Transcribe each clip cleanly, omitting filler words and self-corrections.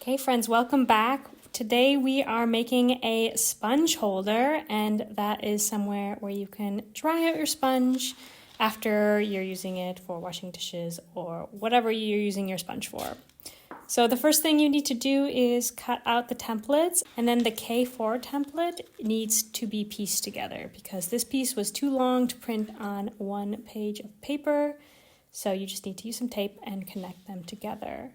Okay friends, welcome back. Today we are making a sponge holder, and that is somewhere where you can dry out your sponge after you're using it for washing dishes or whatever you're using your sponge for. So the first thing you need to do is cut out the templates, and then the K4 template needs to be pieced together because this piece was too long to print on one page of paper. So you just need to use some tape and connect them together.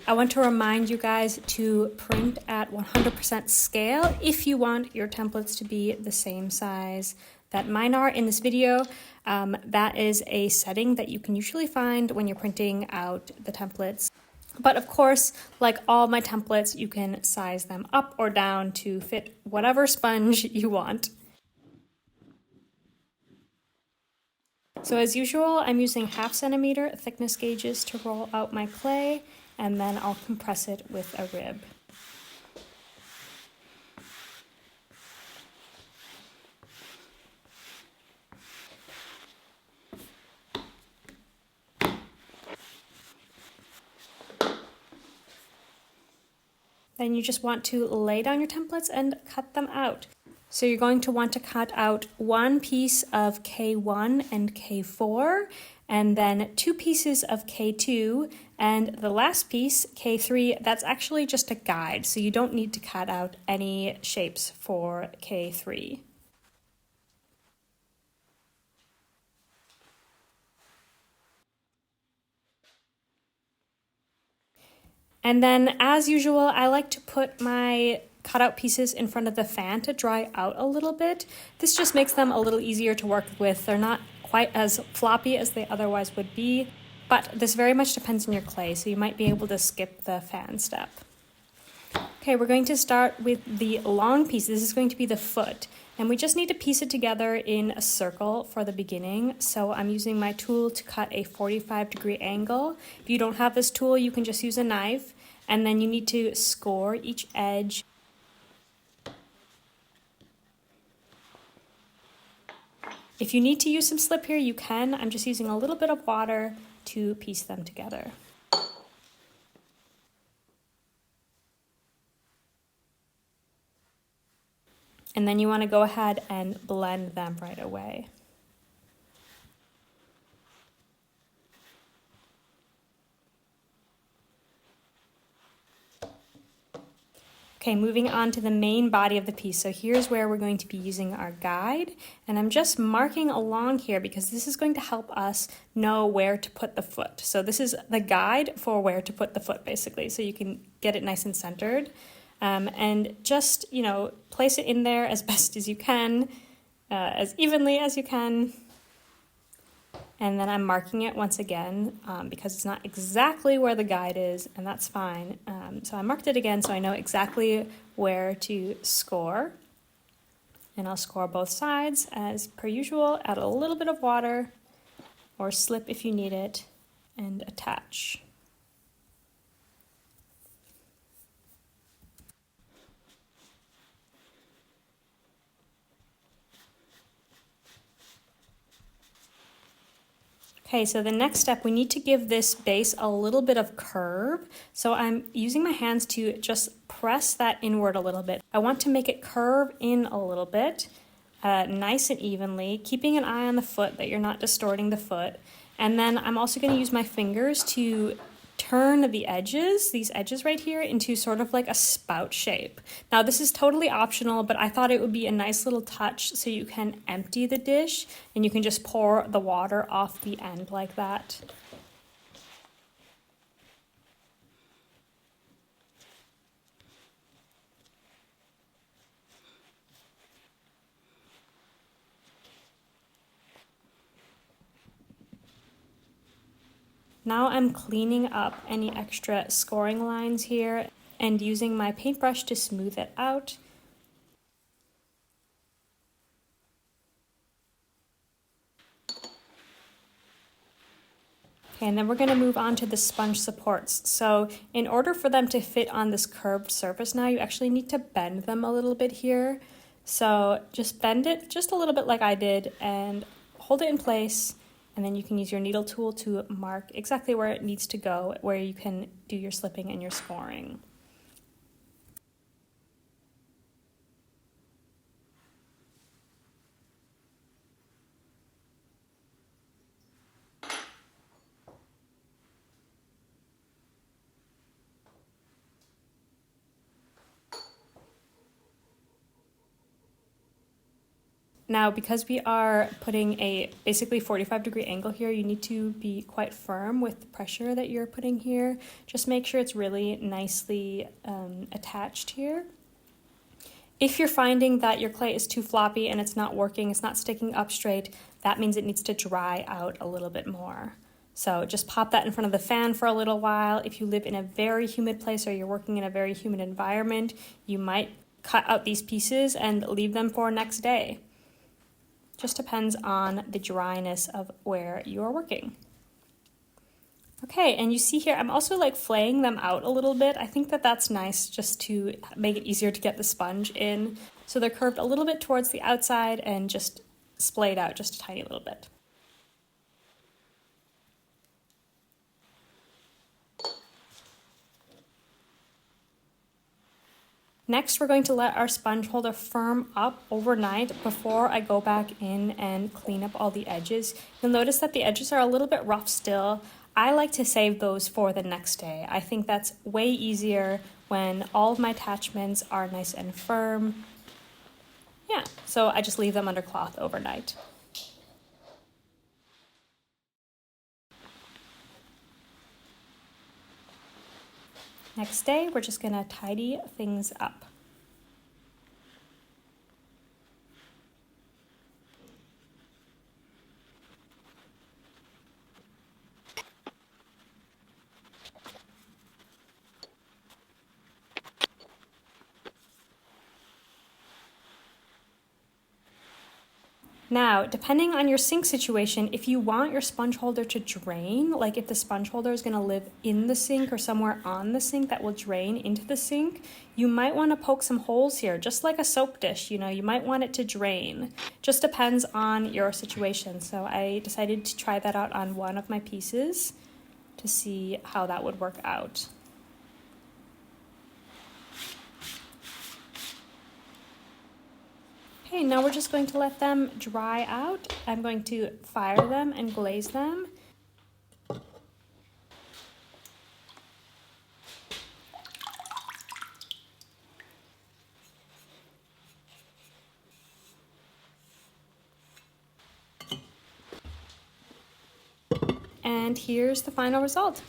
I want to remind you guys to print at 100% scale if you want your templates to be the same size that mine are in this video. That is a setting that you can usually find when you're printing out the templates. But of course, like all my templates, you can size them up or down to fit whatever sponge you want. So as usual, I'm using 1/2 centimeter thickness gauges to roll out my clay, and then I'll compress it with a rib. Then you just want to lay down your templates and cut them out. So you're going to want to cut out one piece of K1 and K4, and then 2 pieces of K2, and the last piece, K3, that's actually just a guide, so you don't need to cut out any shapes for K3. And then, as usual, I like to put my cutout pieces in front of the fan to dry out a little bit. This just makes them a little easier to work with. They're not quite as floppy as they otherwise would be, but this very much depends on your clay, so you might be able to skip the fan step. Okay, we're going to start with the long piece. This is going to be the foot, and we just need to piece it together in a circle for the beginning. So I'm using my tool to cut a 45-degree angle. If you don't have this tool, you can just use a knife, and then you need to score each edge. If you need to use some slip here, you can. I'm just using a little bit of water to piece them together. And then you want to go ahead and blend them right away. Okay, moving on to the main body of the piece. So here's where we're going to be using our guide. And I'm just marking along here because this is going to help us know where to put the foot. So this is the guide for where to put the foot, basically, so you can get it nice and centered. And just, place it in there as best as you can, as evenly as you can. And then I'm marking it once again because it's not exactly where the guide is, and that's fine. So I marked it again so I know exactly where to score. And I'll score both sides as per usual, add a little bit of water or slip if you need it, and attach. Okay, so the next step, we need to give this base a little bit of curve. So I'm using my hands to just press that inward a little bit. I want to make it curve in a little bit, nice and evenly, keeping an eye on the foot that you're not distorting the foot. And then I'm also going to use my fingers to turn the edges, these edges right here, into sort of like a spout shape. Now this is totally optional, but I thought it would be a nice little touch so you can empty the dish and you can just pour the water off the end like that. Now I'm cleaning up any extra scoring lines here and using my paintbrush to smooth it out. Okay, and then we're going to move on to the sponge supports. So in order for them to fit on this curved surface now, you actually need to bend them a little bit here. So just bend it just a little bit like I did and hold it in place, and then you can use your needle tool to mark exactly where it needs to go, where you can do your slipping and your scoring. Now, because we are putting a basically 45-degree angle here, you need to be quite firm with the pressure that you're putting here. Just make sure it's really nicely attached here. If you're finding that your clay is too floppy and it's not working, it's not sticking up straight, that means it needs to dry out a little bit more. So just pop that in front of the fan for a little while. If you live in a very humid place or you're working in a very humid environment, you might cut out these pieces and leave them for next day. Just depends on the dryness of where you're working. Okay, and you see here, I'm also like flaying them out a little bit. I think that that's nice just to make it easier to get the sponge in. So they're curved a little bit towards the outside and just splayed out just a tiny little bit. Next, we're going to let our sponge holder firm up overnight before I go back in and clean up all the edges. You'll notice that the edges are a little bit rough still. I like to save those for the next day. I think that's way easier when all of my attachments are nice and firm. Yeah, so I just leave them under cloth overnight. Next day, we're just gonna tidy things up. Now, depending on your sink situation, if you want your sponge holder to drain, like if the sponge holder is going to live in the sink or somewhere on the sink that will drain into the sink, you might want to poke some holes here, just like a soap dish, you might want it to drain. Just depends on your situation. So I decided to try that out on one of my pieces to see how that would work out. Okay, now we're just going to let them dry out. I'm going to fire them and glaze them. And here's the final result.